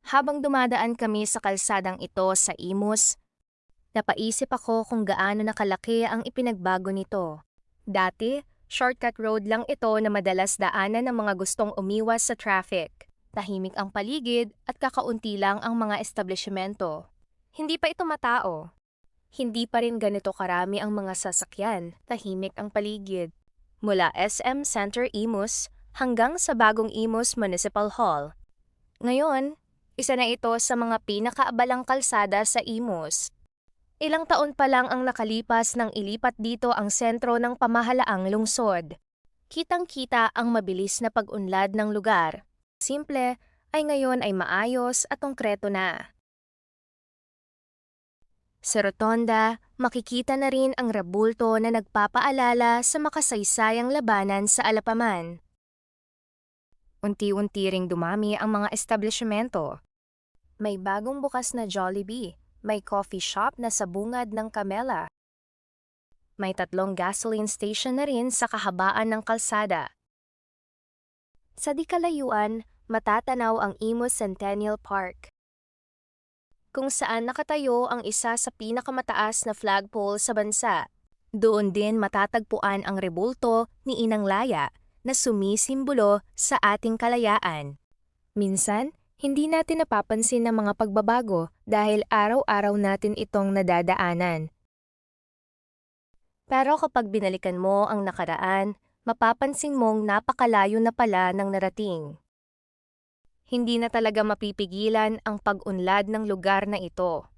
Habang dumadaan kami sa kalsadang ito sa Imus, napaisip ako kung gaano nakalaki ang ipinagbago nito. Dati, shortcut road lang ito na madalas daanan ng mga gustong umiwas sa traffic. Tahimik ang paligid at kakaunti lang ang mga establishmento. Hindi pa ito matao. Hindi pa rin ganito karami ang mga sasakyan, tahimik ang paligid. Mula SM Center Imus hanggang sa bagong Imus Municipal Hall. Ngayon, isa na ito sa mga pinakaabalang kalsada sa Imus. Ilang taon pa lang ang nakalipas nang ilipat dito ang sentro ng pamahalaang lungsod. Kitang-kita ang mabilis na pag-unlad ng lugar. Simple, ay ngayon ay maayos at konkreto na. Sa rotonda, makikita na rin ang rabulto na nagpapaalala sa makasaysayang labanan sa Alapaman. Unti-unti ring dumami ang mga establishmento. May bagong bukas na Jollibee, may coffee shop na sa bungad ng Camela. May 3 gasoline station na rin sa kahabaan ng kalsada. Sa di kalayuan, matatanaw ang Imus Centennial Park, kung saan nakatayo ang isa sa pinakamataas na flagpole sa bansa. Doon din matatagpuan ang rebulto ni Inang Laya na sumisimbolo sa ating kalayaan. Minsan, hindi natin napapansin ang mga pagbabago dahil araw-araw natin itong nadadaanan. Pero kapag binalikan mo ang nakaraan, mapapansin mong napakalayo na pala ng narating. Hindi na talaga mapipigilan ang pag-unlad ng lugar na ito.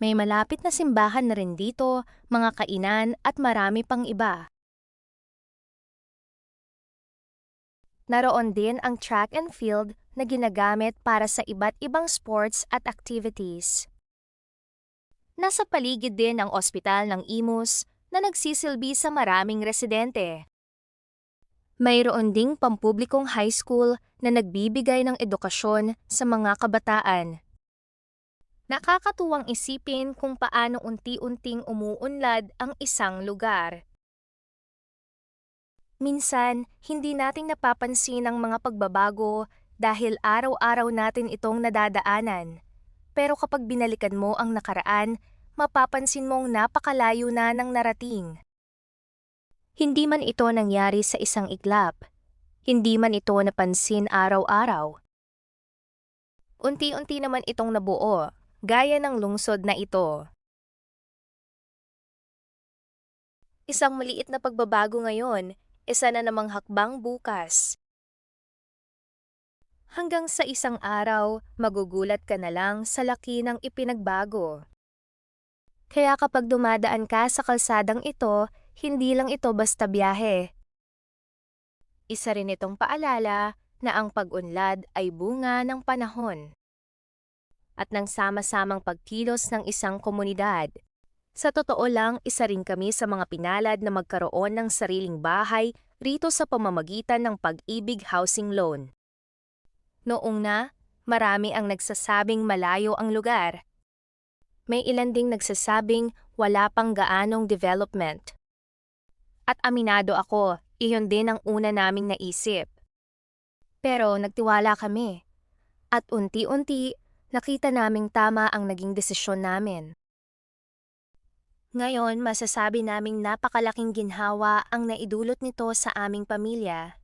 May malapit na simbahan na rin dito, mga kainan at marami pang iba. Naroon din ang track and field na ginagamit para sa iba't ibang sports at activities. Nasa paligid din ang ospital ng Imus na nagsisilbi sa maraming residente. Mayroon ding pampublikong high school na nagbibigay ng edukasyon sa mga kabataan. Nakakatuwang isipin kung paano unti-unting umuunlad ang isang lugar. Minsan, hindi nating napapansin ang mga pagbabago dahil araw-araw natin itong nadadaanan. Pero kapag binalikan mo ang nakaraan, mapapansin mong napakalayo na ng narating. Hindi man ito nangyari sa isang iglap. Hindi man ito napansin araw-araw. Unti-unti naman itong nabuo, gaya ng lungsod na ito. Isang maliit na pagbabago ngayon, isa na namang hakbang bukas. Hanggang sa isang araw, magugulat ka na lang sa laki ng ipinagbago. Kaya kapag dumadaan ka sa kalsadang ito, hindi lang ito basta biyahe. Isa rin itong paalala na ang pag-unlad ay bunga ng panahon at ng sama-samang pagkilos ng isang komunidad. Sa totoo lang, isa rin kami sa mga pinalad na magkaroon ng sariling bahay rito sa pamamagitan ng Pag-ibig Housing Loan. Noong na, marami ang nagsasabing malayo ang lugar. May ilan ding nagsasabing wala pang gaanong development. At aminado ako, iyon din ang una naming naisip. Pero nagtiwala kami. At unti-unti, nakita naming tama ang naging desisyon namin. Ngayon, masasabi naming napakalaking ginhawa ang naidulot nito sa aming pamilya.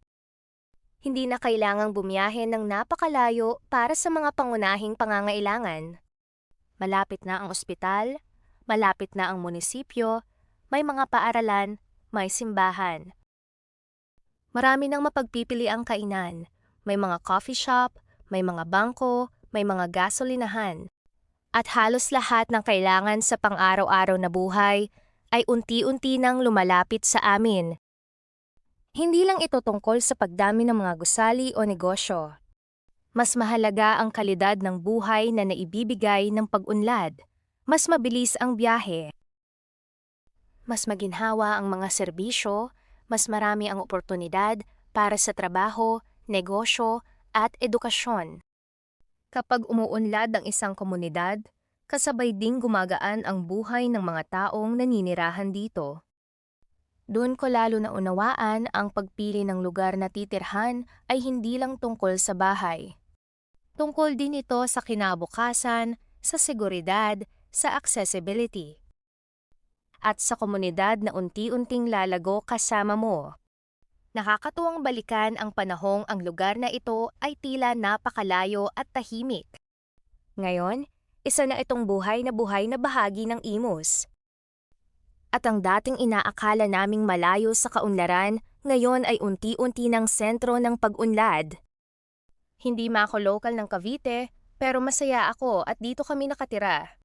Hindi na kailangang bumiyahe ng napakalayo para sa mga pangunahing pangangailangan. Malapit na ang ospital, malapit na ang munisipyo, may mga paaralan, may simbahan. Marami nang mapagpipili ang kainan. May mga coffee shop, may mga bangko, may mga gasolinahan. At halos lahat ng kailangan sa pang-araw-araw na buhay ay unti-unti nang lumalapit sa amin. Hindi lang ito tungkol sa pagdami ng mga gusali o negosyo. Mas mahalaga ang kalidad ng buhay na naibibigay ng pag-unlad. Mas mabilis ang biyahe. Mas maginhawa ang mga serbisyo, mas marami ang oportunidad para sa trabaho, negosyo, at edukasyon. Kapag umuunlad ang isang komunidad, kasabay ding gumagaan ang buhay ng mga taong naninirahan dito. Doon ko lalo na unawaan ang pagpili ng lugar na titirhan ay hindi lang tungkol sa bahay. Tungkol din ito sa kinabukasan, sa seguridad, sa accessibility, at sa komunidad na unti-unting lalago kasama mo. Nakakatuwang balikan ang panahong ang lugar na ito ay tila napakalayo at tahimik. Ngayon, isa na itong buhay na bahagi ng Imus. At ang dating inaakala naming malayo sa kaunlaran, ngayon ay unti-unti ng sentro ng pag-unlad. Hindi ma ako lokal ng Cavite, pero masaya ako at dito kami nakatira.